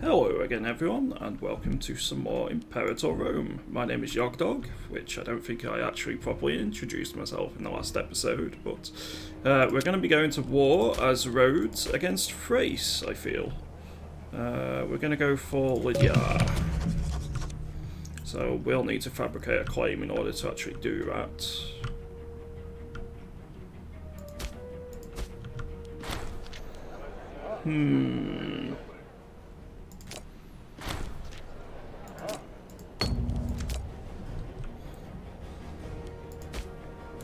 Hello again everyone, and welcome to some more Imperator Rome. My name is Yogdog, which I don't think I actually properly introduced myself in the last episode, but we're going to be going to war as Rhodes against Thrace, I feel. We're going to go for Lydia. So we'll need to fabricate a claim in order to actually do that.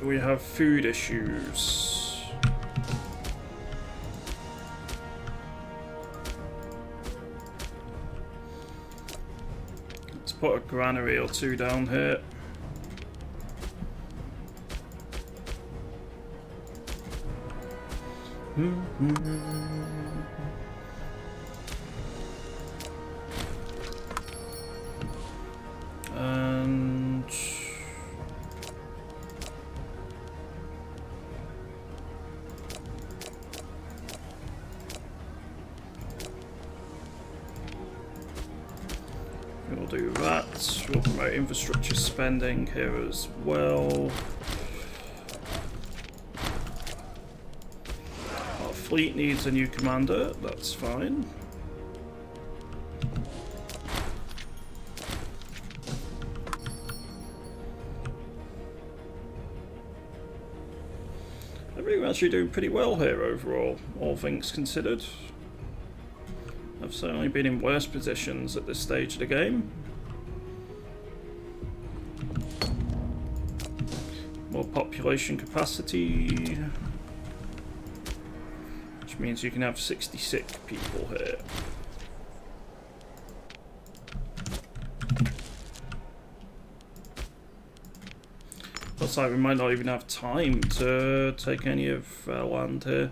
We have food issues. Let's put a granary or two down here. And we'll do that. We'll promote infrastructure spending here as well. Our fleet needs a new commander, that's fine. I think we're actually doing pretty well here overall, all things considered. I've certainly been in worse positions at this stage of the game. More population capacity, which means you can have 60 sick people here. Looks like we might not even have time to take any of our land here.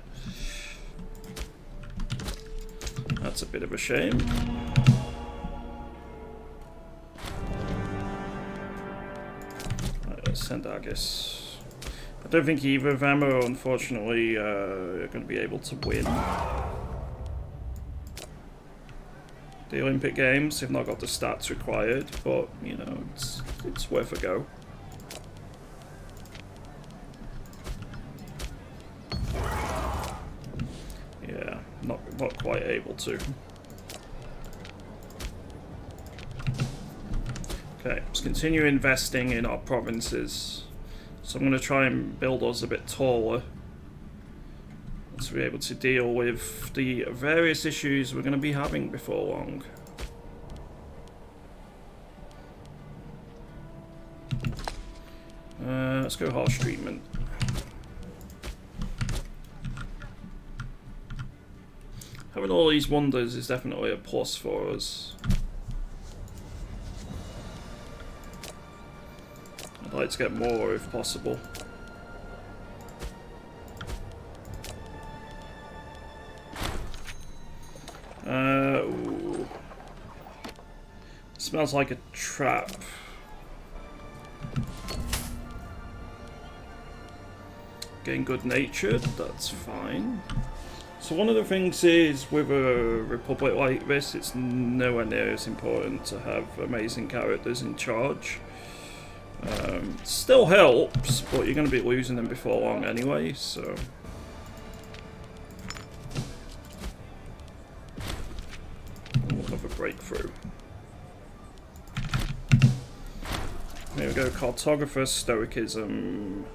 That's a bit of a shame. Right, let's send Agus. I don't think either of them are unfortunately going to be able to win the Olympic Games. They've not got the stats required, but you know, it's worth a go. Yeah, not quite able to. Okay, let's continue investing in our provinces. So I'm going to try and build us a bit taller to be able to deal with the various issues we're going to be having before long. Let's go harsh treatment. Having all these wonders is definitely a plus for us. I'd like to get more if possible. Ooh. Smells like a trap. Getting good natured, that's fine. So one of the things is, with a republic like this, it's nowhere near as important to have amazing characters in charge. Still helps, but you're going to be losing them before long anyway, so... we'll have a breakthrough. Here we go, cartographer, stoicism...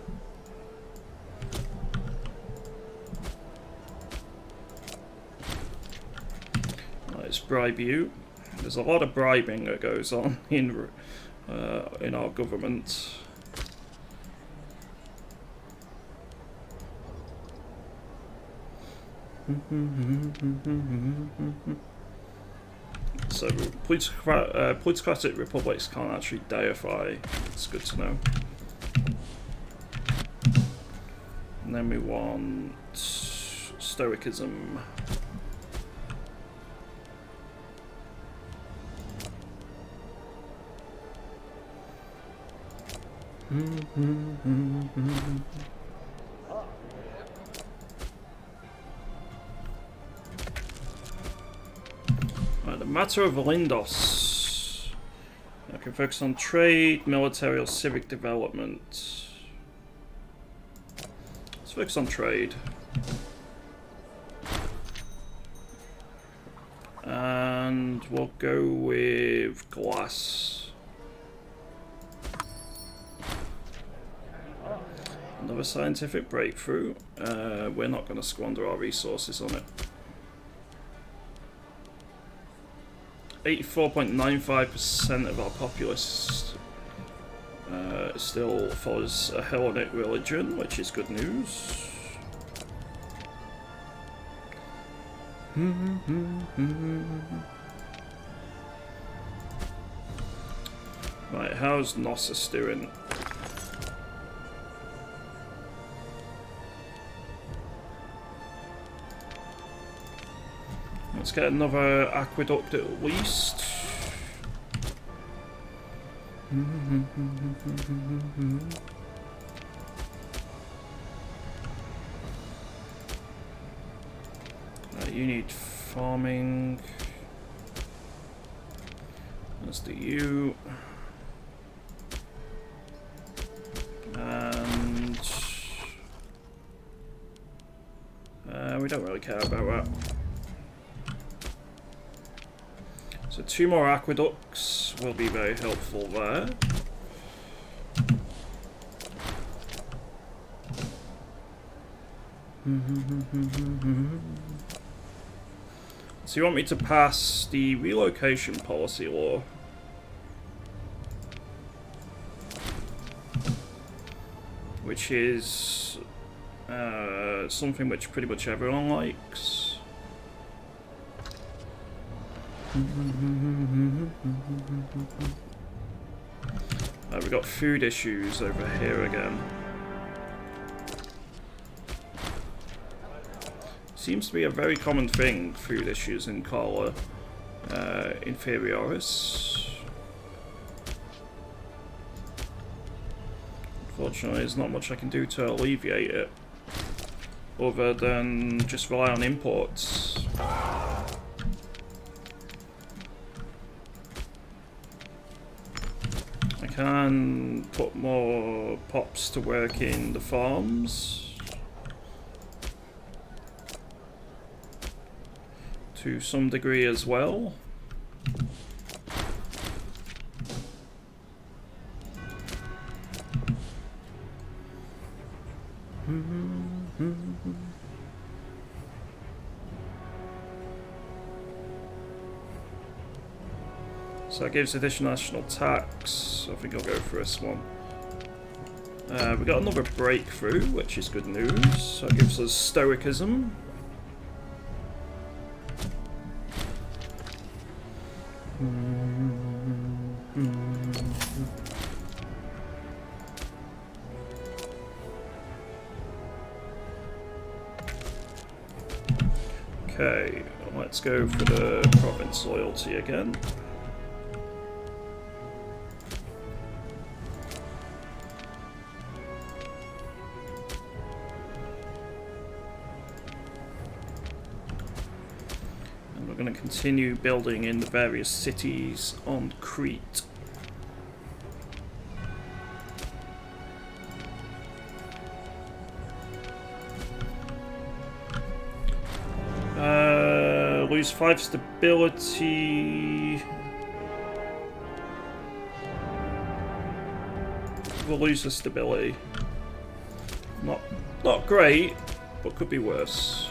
Let's bribe you. There's a lot of bribing that goes on in our government. So plutocratic republics can't actually deify. It's good to know. And then we want stoicism. Right, the matter of Lindos. I can focus on trade, military, or civic development. Let's focus on trade. And we'll go with glass. Another scientific breakthrough. We're not going to squander our resources on it. 84.95% of our populace still follows a Hellenic religion, which is good news. Right, how's Knossos doing? Let's get another aqueduct at least. You need farming. Let's do you. And we don't really care about that. So 2 more aqueducts will be very helpful there. So you want me to pass the relocation policy law? Which is something which pretty much everyone likes. We've got food issues over here again. Seems to be a very common thing, food issues in Carla Inferioris. Unfortunately, there's not much I can do to alleviate it, other than just rely on imports. I can put more pops to work in the farms. To some degree as well. So that gives additional national tax. I think I'll go for this one. We got another breakthrough, which is good news. So it gives us stoicism. Okay, let's go for the province loyalty again. And we're going to continue building in the various cities on Crete. Lose 5 stability. We'll lose the stability. Not great, but could be worse.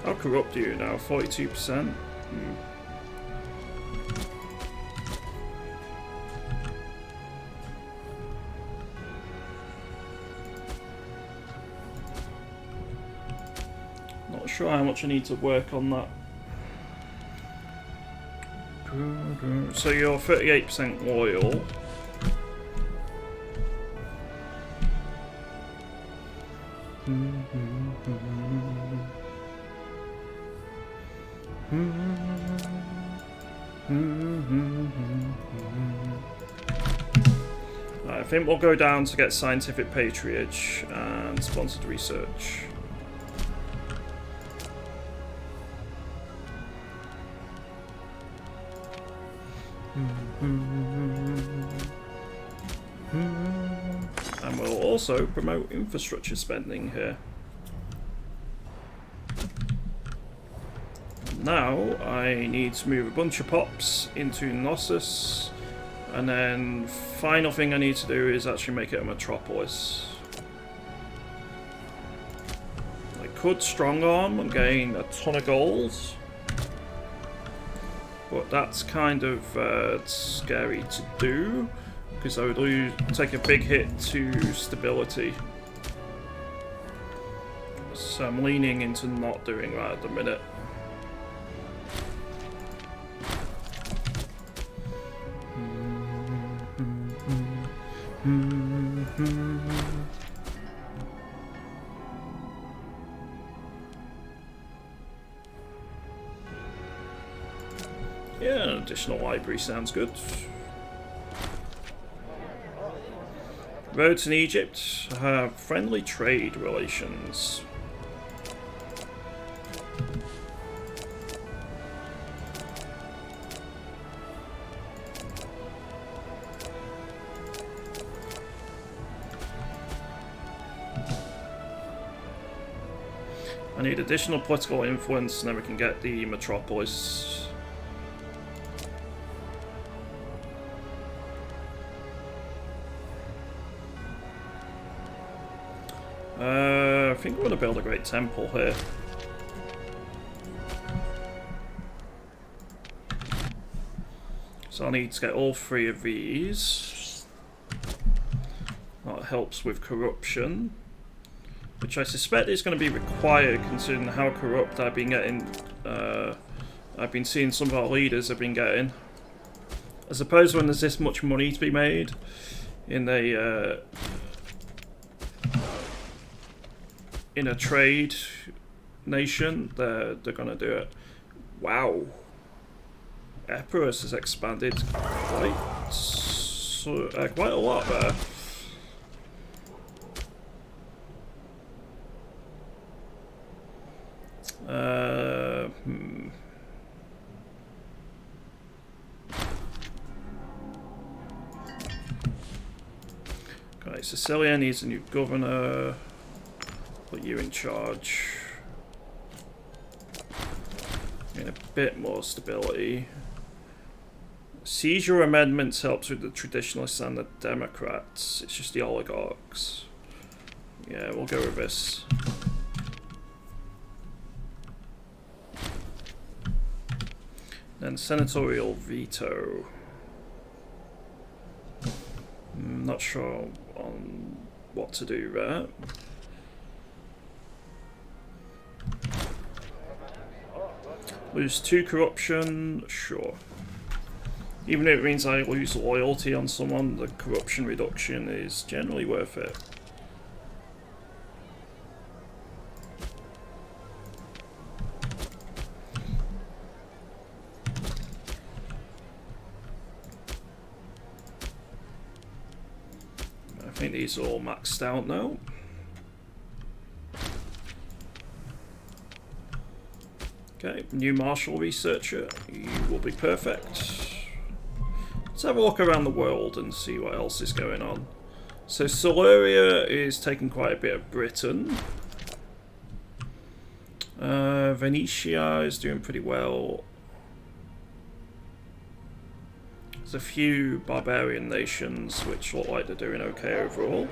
How corrupt are you now? 42%? Not sure how much I need to work on that. So you're 38% loyal. I think we'll go down to get scientific patronage and sponsored research. And we'll also promote infrastructure spending here. Now I need to move a bunch of pops into Knossos, and then final thing I need to do is actually make it a metropolis. I could strong arm and gain a ton of gold, but that's kind of scary to do because I would take a big hit to stability. So I'm leaning into not doing that at the minute. Yeah, an additional library sounds good. Rhodes and Egypt have friendly trade relations. I need additional political influence and then we can get the metropolis. I think we're going to build a great temple here. So I need to get all three of these. That helps with corruption, which I suspect is going to be required considering how corrupt I've been getting. I've been seeing some of our leaders have been getting. I suppose when there's this much money to be made in a trade nation, they're gonna do it. Wow, Epirus has expanded quite a lot there. Okay, Sicilia needs a new governor. Put you in charge. Get a bit more stability. Seizure amendments helps with the traditionalists and the Democrats. It's just the oligarchs. Yeah, we'll go with this. Then senatorial veto. I'm not sure on what to do there. Lose 2 corruption, sure. Even if it means I lose loyalty on someone, the corruption reduction is generally worth it. I think these are all maxed out now. Okay, new martial researcher, you will be perfect. Let's have a look around the world and see what else is going on. So Siluria is taking quite a bit of Britain. Venetia is doing pretty well. There's a few barbarian nations which look like they're doing okay overall.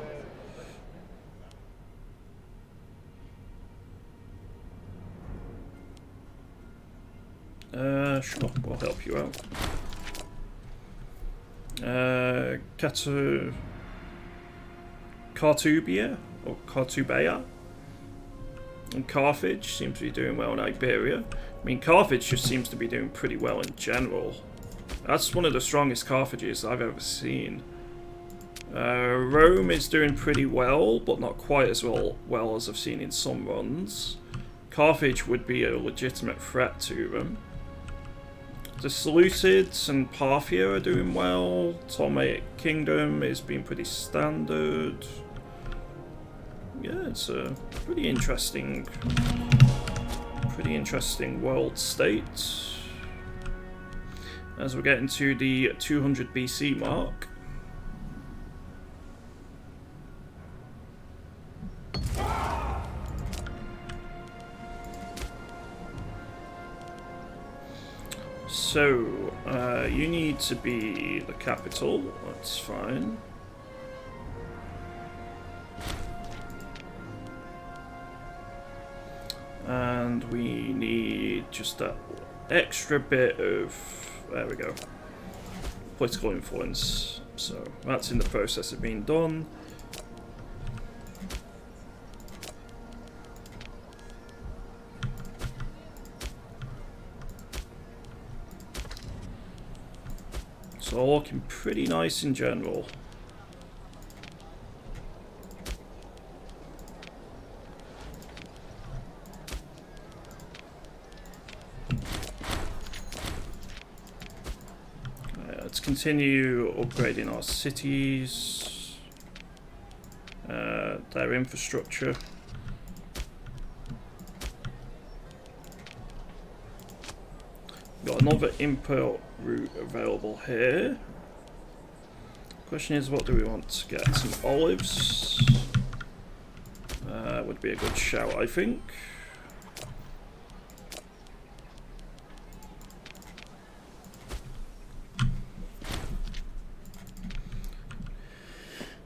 Sure, we'll help you out. Cartubia, or Cartubea, and Carthage seems to be doing well in Iberia. I mean, Carthage just seems to be doing pretty well in general. That's one of the strongest Carthages I've ever seen. Rome is doing pretty well, but not quite as well as I've seen in some runs. Carthage would be a legitimate threat to them. The Seleucids and Parthia are doing well. Ptolemaic Kingdom is being pretty standard. Yeah, it's a pretty interesting world state. As we're getting to the 200 BC mark. So, you need to be the capital, that's fine. And we need just that extra bit of, there we go, political influence. So, that's in the process of being done. It's all looking pretty nice in general. Let's continue upgrading our cities, their infrastructure. Got another import route available here. Question is, what do we want to get? Some olives. Would be a good shout, I think.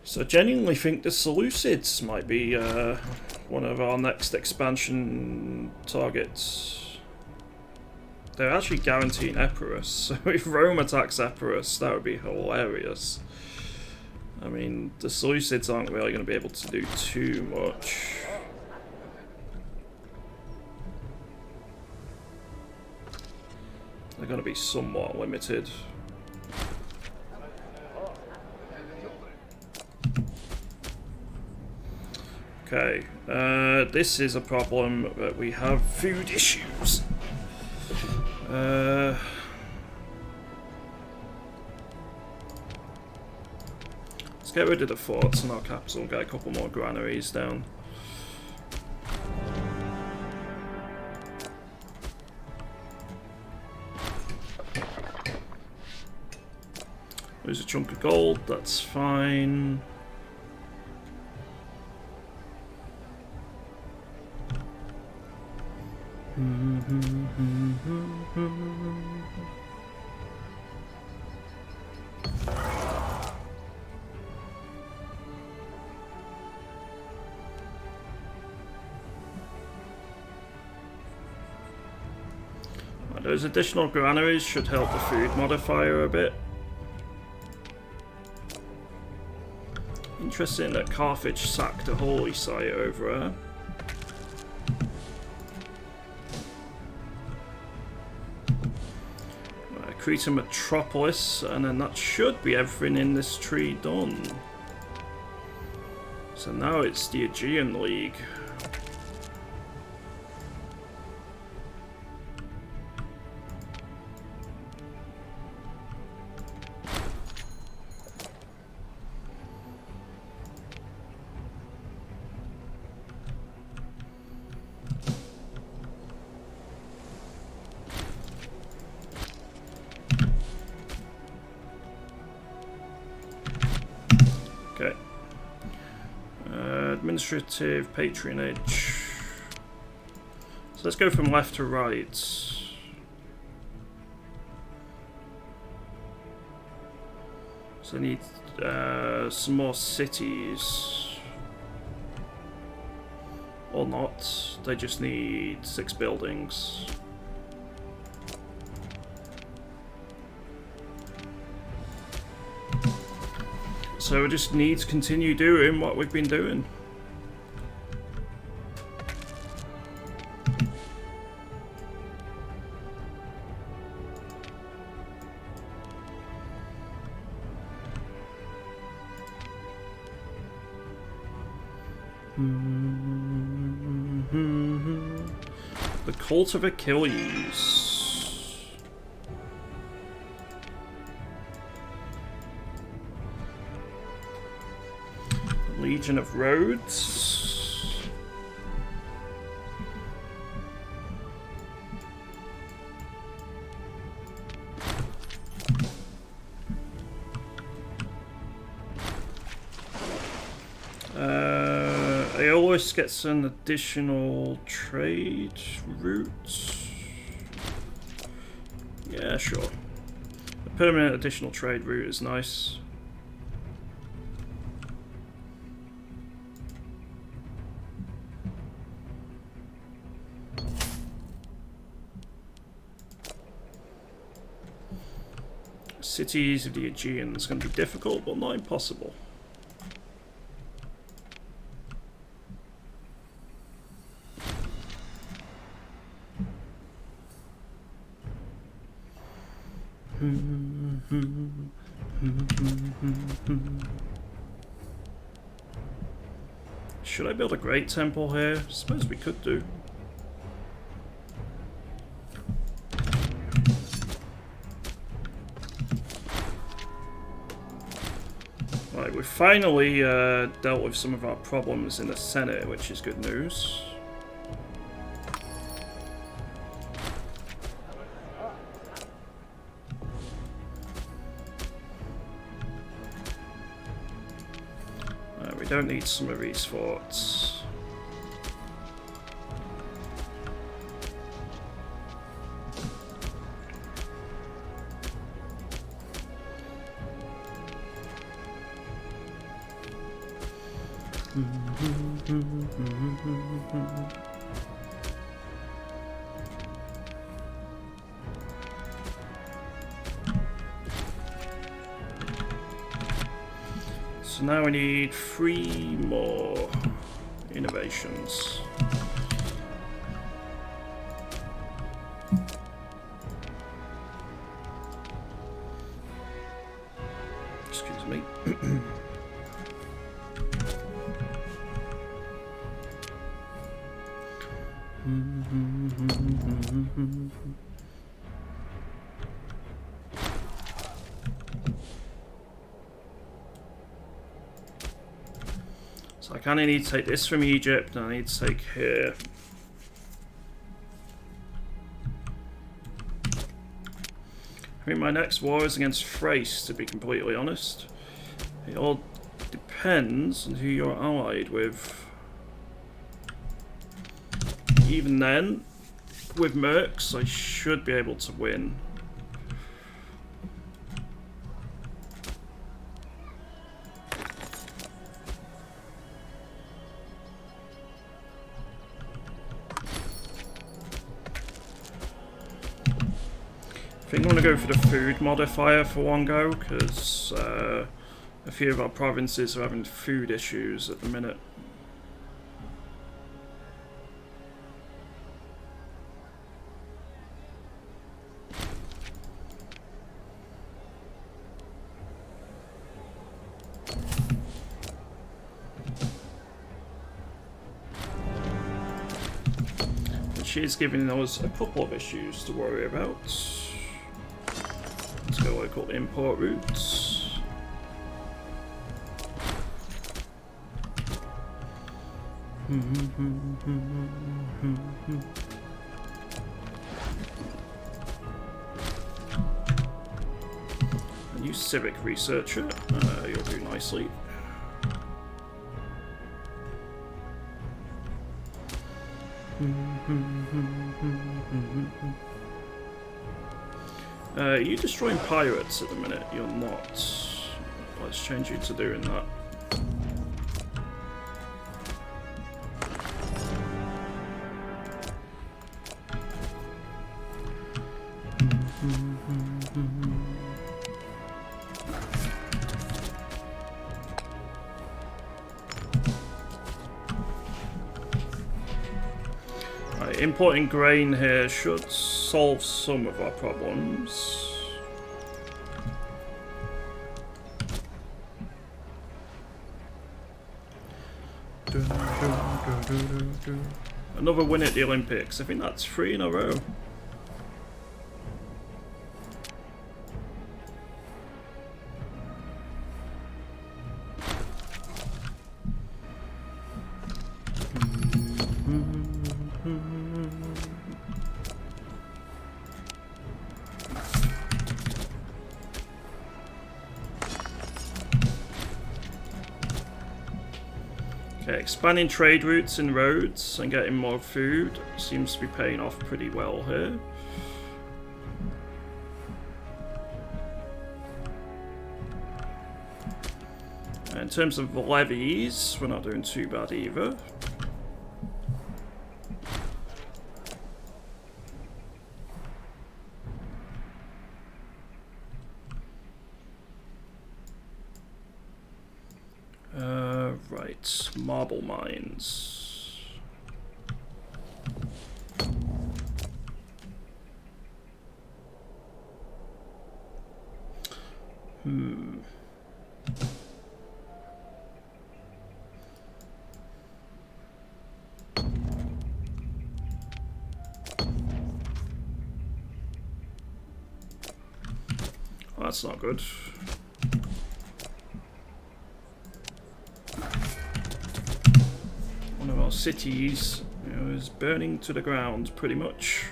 So I genuinely think the Seleucids might be one of our next expansion targets. They're actually guaranteeing Epirus, so if Rome attacks Epirus, that would be hilarious. I mean, the Seleucids aren't really going to be able to do too much. They're going to be somewhat limited. Okay, this is a problem that we have food issues. Let's get rid of the forts in our capital and get a couple more granaries down. Lose a chunk of gold, that's fine. Those additional granaries should help the food modifier a bit. Interesting that Carthage sacked a holy site over there. Create a metropolis, and then that should be everything in this tree done. So now it's the Aegean League. Okay. Administrative patronage. So let's go from left to right. So I need some more cities. Or not. They just need 6 buildings. So we just need to continue doing what we've been doing. The Cult of Achilles. Legion of Rhodes. Aeolus gets an additional trade route. Yeah, sure. A permanent additional trade route is nice. Cities of the Aegean is going to be difficult, but not impossible. Should I build a great temple here? I suppose we could do. Right, we've finally dealt with some of our problems in the Senate, which is good news. We don't need some of these forts. So now we need 3 more innovations. Excuse me. So I kind of need to take this from Egypt, and I need to take here. I think my next war is against Thrace, to be completely honest. It all depends on who you're allied with. Even then, with Mercs, I should be able to win. I think I'm going to go for the food modifier for one go, because a few of our provinces are having food issues at the minute. She's giving us a couple of issues to worry about. Let's go local import routes. A new civic researcher, you'll do nicely. You're destroying pirates at the minute. You're not. Let's change you to doing that. Importing grain here should solve some of our problems. Another win at the Olympics. I think that's 3 in a row. Okay, expanding trade routes in Rhodes and getting more food seems to be paying off pretty well here. In terms of levies, we're not doing too bad either. Right, marble mines. Well, that's not good. One of our cities, is burning to the ground pretty much.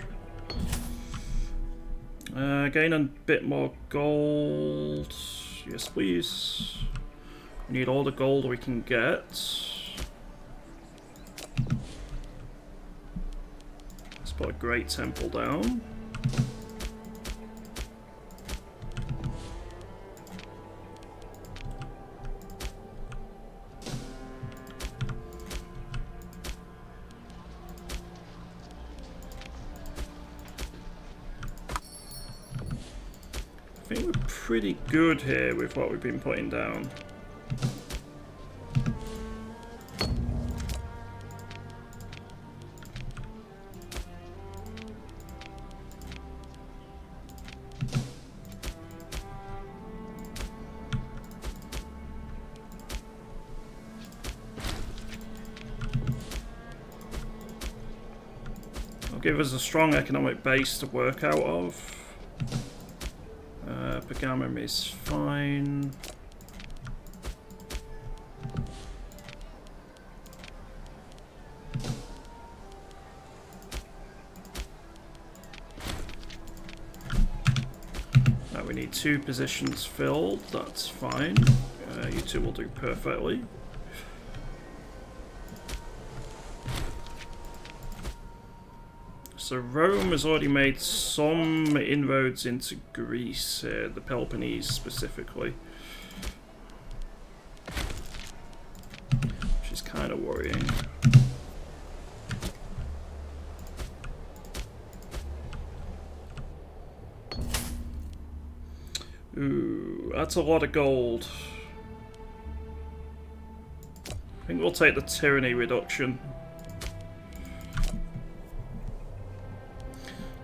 Gain a bit more gold. Yes, please. We need all the gold we can get. Let's put a great temple down. I think we're pretty good here with what we've been putting down. It'll give us a strong economic base to work out of. Pergamum is fine. Now we need 2 positions filled, that's fine. You 2 will do perfectly. So Rome has already made some inroads into Greece, the Peloponnese specifically. Which is kind of worrying. Ooh, that's a lot of gold. I think we'll take the tyranny reduction.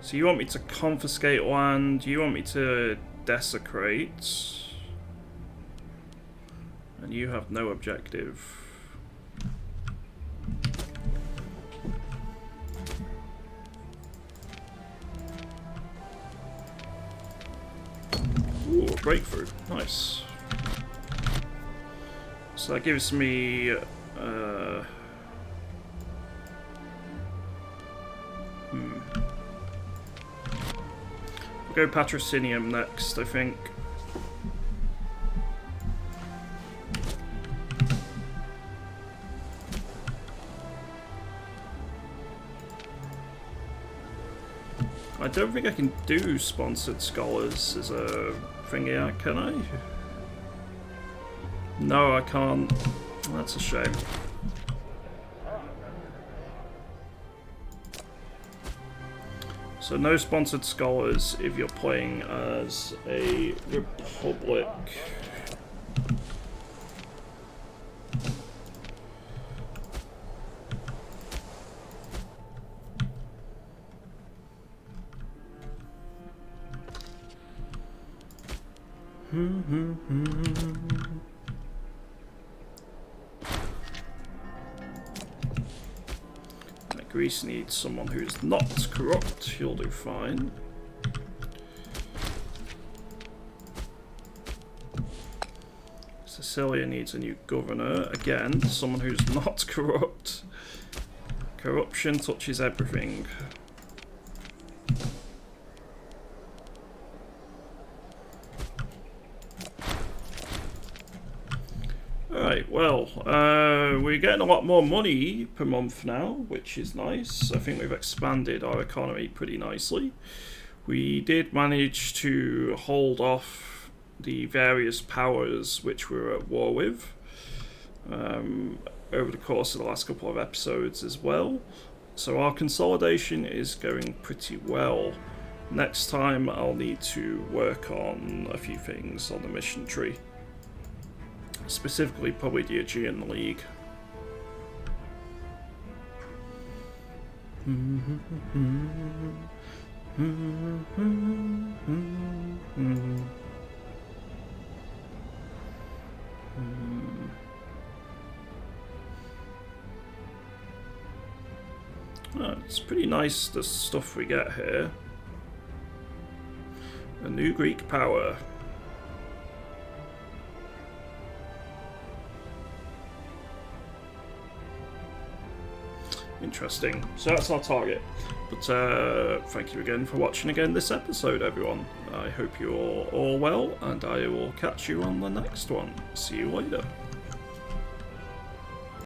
So you want me to confiscate land, you want me to desecrate, and you have no objective. Ooh, a breakthrough, nice. So that gives me We'll go Patrocinium next, I think. I don't think I can do sponsored scholars as a thingy, can I? No, I can't. That's a shame. So no sponsored scholars if you're playing as a republic. Greece needs someone who's not corrupt. He'll do fine. Sicilia needs a new governor. Again, someone who's not corrupt. Corruption touches everything. Alright, Right, well, we're getting a lot more money per month now, which is nice. I think we've expanded our economy pretty nicely. We did manage to hold off the various powers which we were at war with over the course of the last couple of episodes as well. So our consolidation is going pretty well. Next time I'll need to work on a few things on the mission tree. Specifically, probably the Aegean League. It's pretty nice, the stuff we get here. A new Greek power. Interesting. So that's our target. But thank you again for watching again this episode, everyone. I hope you're all well, and I will catch you on the next one. See you later.